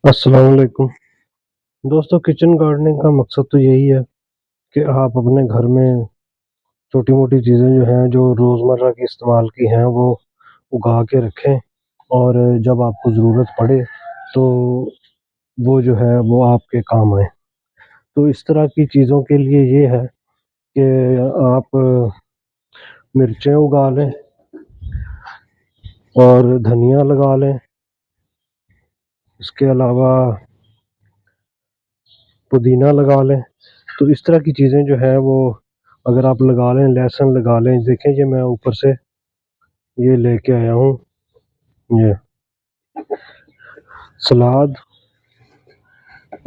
अस्सलाम वालेकुम दोस्तों। किचन गार्डनिंग का मकसद तो यही है कि आप अपने घर में छोटी मोटी चीज़ें जो हैं जो रोज़मर्रा की इस्तेमाल की हैं वो उगा के रखें और जब आपको ज़रूरत पड़े तो वो जो है वो आपके काम आए। तो इस तरह की चीज़ों के लिए ये है कि आप मिर्चें उगा लें और धनिया लगा लें। इसके अलावा पुदीना लगा लें। तो इस तरह की चीज़ें जो है वो अगर आप लगा लें, लहसुन लगा लें। देखें ये मैं ऊपर से ये लेके आया हूँ, ये सलाद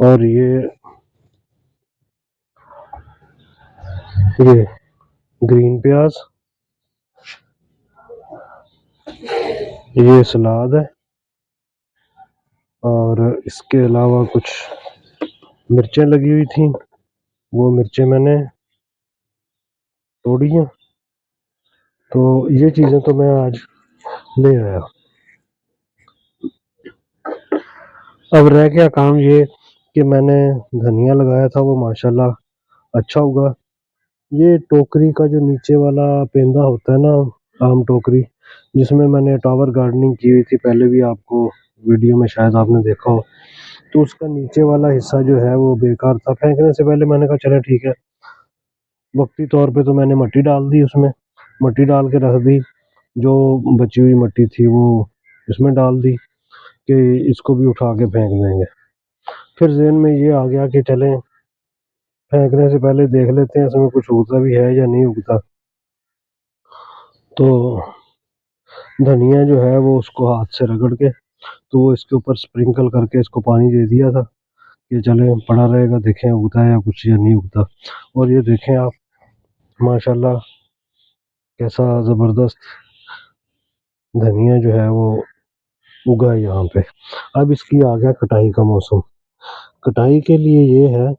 और ये ग्रीन प्याज, ये सलाद है और इसके अलावा कुछ मिर्चें लगी हुई थी, वो मिर्चें मैंने तोड़ी हैं। तो ये चीज़ें तो मैं आज ले आया। अब रह गया काम ये कि मैंने धनिया लगाया था, वो माशाल्लाह अच्छा हुआ। ये टोकरी का जो नीचे वाला पेंदा होता है ना, आम टोकरी, जिसमें मैंने टावर गार्डनिंग की हुई थी पहले भी, आपको वीडियो में शायद आपने देखा हो। तो उसका नीचे वाला हिस्सा जो है वो बेकार था। फेंकने से पहले मैंने कहा चलो ठीक है, वक्ती तौर पे तो मैंने मिट्टी डाल दी, उसमें मिट्टी डाल के रख दी। जो बची हुई मिट्टी थी वो इसमें डाल दी कि इसको भी उठा के फेंक देंगे। फिर ज़हन में ये आ गया कि चलें फेंकने से पहले देख लेते हैं इसमें कुछ उगता भी है या नहीं उगता। तो धनिया जो है वो उसको हाथ से रगड़ के तो वो इसके ऊपर स्प्रिंकल करके इसको पानी दे दिया था कि चले पड़ा रहेगा, देखें उगता है या कुछ या नहीं उगता। और ये देखें आप माशाल्लाह कैसा ज़बरदस्त धनिया जो है वो उगा है यहाँ पे। अब इसकी आ गया कटाई का मौसम। कटाई के लिए ये है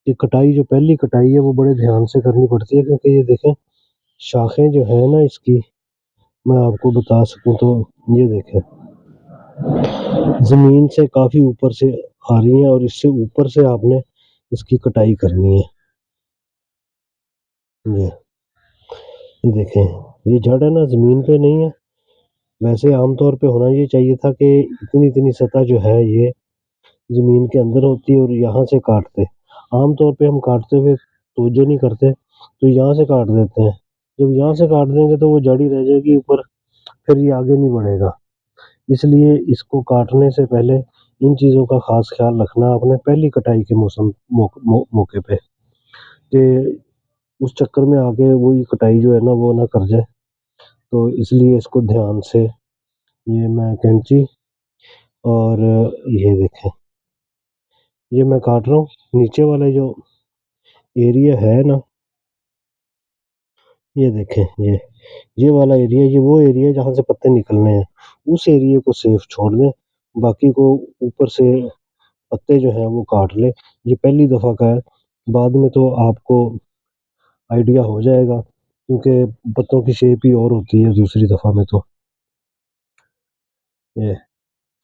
कि कटाई जो पहली कटाई है वो बड़े ध्यान से करनी पड़ती है, क्योंकि ये देखें शाखें जो है ना इसकी, मैं आपको बता सकूं तो ये देखें ज़मीन से काफ़ी ऊपर से आ रही हैं और इससे ऊपर से आपने इसकी कटाई करनी है। ये देखें ये जड़ है ना, ज़मीन पे नहीं है। वैसे आमतौर पे होना ये चाहिए था कि इतनी इतनी सतह जो है ये ज़मीन के अंदर होती है और यहाँ से काटते। आमतौर पे हम काटते हुए तवज्जो नहीं करते, तो यहाँ से काट देते हैं। जब यहाँ से काट देंगे तो वो जड़ ही रह जाएगी ऊपर, फिर ये आगे नहीं बढ़ेगा। इसलिए इसको काटने से पहले इन चीज़ों का ख़ास ख्याल रखना आपने पहली कटाई के मौके पे, कि उस चक्कर में आगे वही कटाई जो है ना वो ना कर जाए। तो इसलिए इसको ध्यान से, ये मैं कैंची और ये देखें ये मैं काट रहा हूँ नीचे वाला जो एरिया है ना, ये देखें ये वाला एरिया, ये वो एरिया जहाँ से पत्ते निकलने हैं, उस एरिया को सेफ छोड़ दें। बाकी को ऊपर से पत्ते जो हैं वो काट लें। ये पहली दफ़ा का है, बाद में तो आपको आइडिया हो जाएगा, क्योंकि पत्तों की शेप ही और होती है दूसरी दफ़ा में। तो ये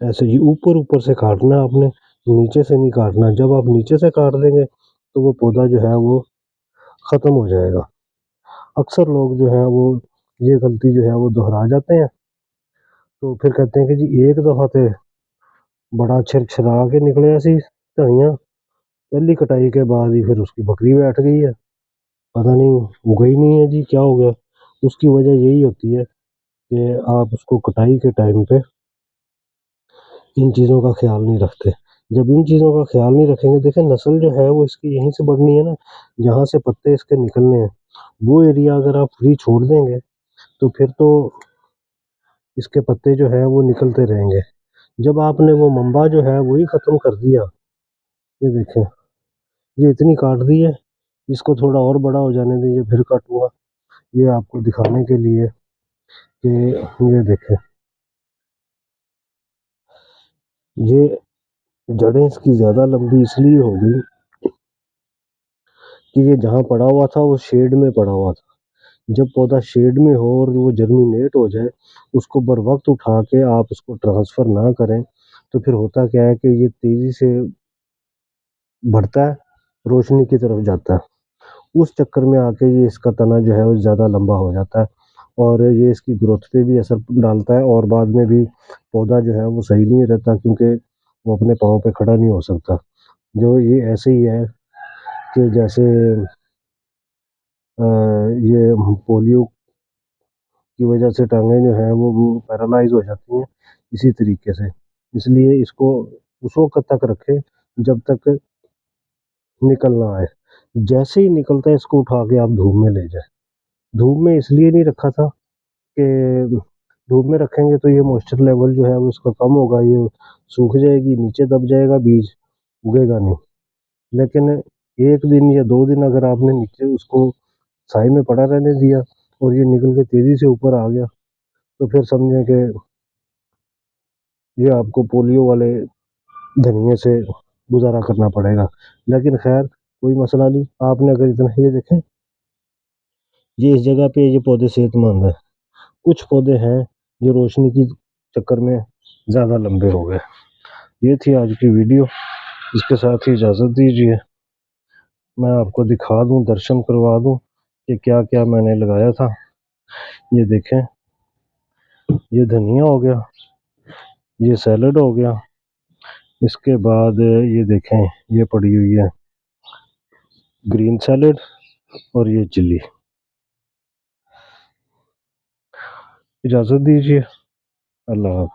ऐसे ही ऊपर ऊपर से काटना है आपने, नीचे से नहीं काटना। जब आप नीचे से काट देंगे तो वो पौधा जो है वो ख़त्म हो जाएगा। अक्सर लोग जो हैं वो ये गलती जो है वो दोहरा जाते हैं। तो फिर कहते हैं कि जी एक दफ़ा ते बड़ा छिरछिरा के निकले सी धनिया, पहली कटाई के बाद ही फिर उसकी बकरी बैठ गई है, पता नहीं उगा ही नहीं है जी, क्या हो गया। उसकी वजह यही होती है कि आप उसको कटाई के टाइम पे इन चीज़ों का ख्याल नहीं रखते। जब इन चीज़ों का ख्याल नहीं रखेंगे, देखिए नस्ल जो है वो इसकी यहीं से बढ़नी है ना, जहाँ से पत्ते इसके निकलने हैं, वो एरिया अगर आप फ्री छोड़ देंगे तो फिर तो इसके पत्ते जो है वो निकलते रहेंगे। जब आपने वो मंबा जो है वही ख़त्म कर दिया, ये देखें ये इतनी काट दी है, इसको थोड़ा और बड़ा हो जाने दीजिए फिर काटूँगा। ये आपको दिखाने के लिए कि ये देखें ये जड़ें इसकी ज़्यादा लंबी इसलिए हो गई कि ये जहाँ पड़ा हुआ था वो शेड में पड़ा हुआ था। जब पौधा शेड में हो और वो जर्मिनेट हो जाए, उसको बर वक्त उठा के आप इसको ट्रांसफ़र ना करें تو پھر ہوتا کیا ہے کہ یہ تیزی سے بڑھتا ہے، روشنی کی طرف جاتا ہے، اس چکر میں آ کے یہ اس کا تنا جو ہے وہ زیادہ لمبا ہو جاتا ہے اور یہ اس کی گروتھ پہ بھی اثر ڈالتا ہے، اور بعد میں بھی پودا جو ہے وہ صحیح نہیں رہتا کیونکہ وہ اپنے پاؤں پہ کھڑا نہیں ہو سکتا۔ جو یہ ایسے ہی ہے کہ جیسے یہ پولیو کی وجہ سے ٹانگیں جو ہیں وہ پیرالائز ہو جاتی ہیں، اسی طریقے سے، اس لیے اس کو اس وقت تک رکھے جب تک نکل نہ آئے، جیسے ہی نکلتا ہے اس کو اٹھا کے آپ دھوپ میں لے جائیں۔ دھوپ میں اس لیے نہیں رکھا تھا کہ دھوپ میں رکھیں گے تو یہ موئسچر لیول جو ہے وہ اس کا کم ہوگا، یہ سوکھ جائے گی، نیچے دب جائے گا، بیج اگے گا نہیں۔ لیکن ایک دن یا 2 دن اگر آپ نے نیچے اس کو سائے میں پڑا رہنے دیا اور یہ نکل کے تیزی سے اوپر آ گیا تو پھر سمجھیں کہ یہ آپ کو پولیو والے دھنیے سے گزارا کرنا پڑے گا۔ لیکن خیر کوئی مسئلہ نہیں، آپ نے اگر اتنا یہ دیکھیں یہ اس جگہ پہ یہ پودے صحت مند ہیں، کچھ پودے ہیں جو روشنی کی چکر میں زیادہ لمبے ہو گئے۔ یہ تھی آج کی ویڈیو، اس کے ساتھ ہی اجازت دیجیے میں آپ کو دکھا دوں، درشن کروا دوں کہ کیا کیا میں نے لگایا تھا۔ یہ دیکھیں، یہ دھنیا ہو گیا، یہ سیلڈ ہو گیا، اس کے بعد یہ دیکھیں یہ پڑی ہوئی ہے گرین سیلڈ اور یہ چلی۔ اجازت دیجیے، اللہ حافظ۔